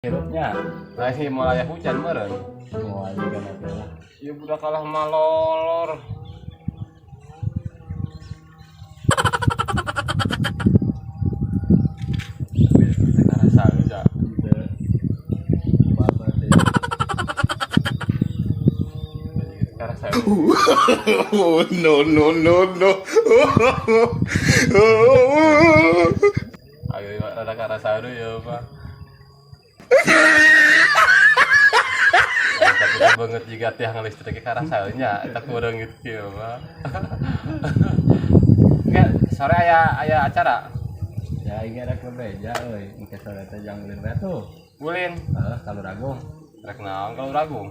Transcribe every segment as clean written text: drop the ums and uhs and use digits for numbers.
Hirupnya. Nah sih mulai hujan meren. Wah, juga nanti lah. Ya udah kalah malolor. Rasa aja. Juga. Bapak deh. Rasa. Oh, no, no, no, no. Ayo ada rasa dulu ya pak. Tapi banget juga tiang listrik ke rasanya, tak kurang gitu ya pak. Enggak, sore ayah acara. Ya, ini ada kebeja, oi. Ini sore teh jangan ulin tuh. Ulin, Kalau ragung. rek naon kalau ragung.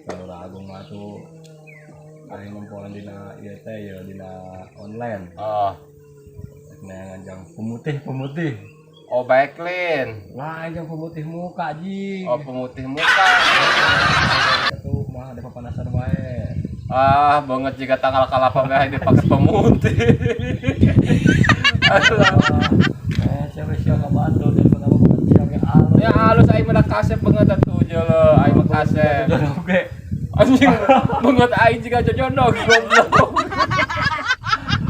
Kalau ragung mah tuh ada ngompolan dina ieu teh ya dina online. Oh, Nah, ngajang pemutih. oh backlin. Wah, anjing pemutih muka ji. Oh pemutih muka. Itu mah ada papanasar wae. Ah, banget jika tanggal kalapa bae dipaksa pemutih. Siapa Bandung dan kenapa banget siapa alus. Ya halus aing mah kasep banget atuh jeuleuh, aing mah kasep. Oke. Anjing banget aing juga jodoh goblok.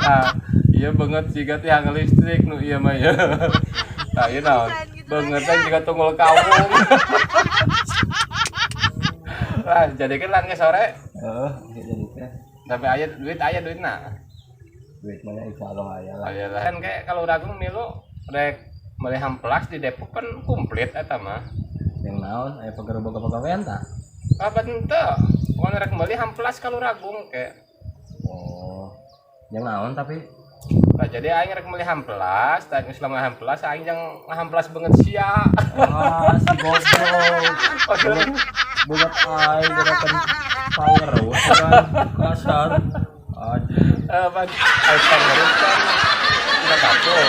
Ah, iya banget jika tiang listrik nu ieu mah ya. Nah, ieu naon? Banget aing juga tunggul kawung. Lah, jadi kan langge sore. Jadi teh Tapi aya duitna. duit mana insya Allah aya lah. Aya lah. Kan kayak kalau ragung milu rek meuli hamplas di Depok kan komplit eta mah. Yang naon aya pagawe-pagawean tah? Apa teu? Pokona rek meuli hamplas kalau ragung kayak. Oh. Yang naon tapi Nah, jadi aing rek meuli hamplas, tah selama hamplas aing yang hamplas banget sia. si goblok. Buat aing gerakan power kan kasar. Aduh. Apa iPhone terus kan udah kapok,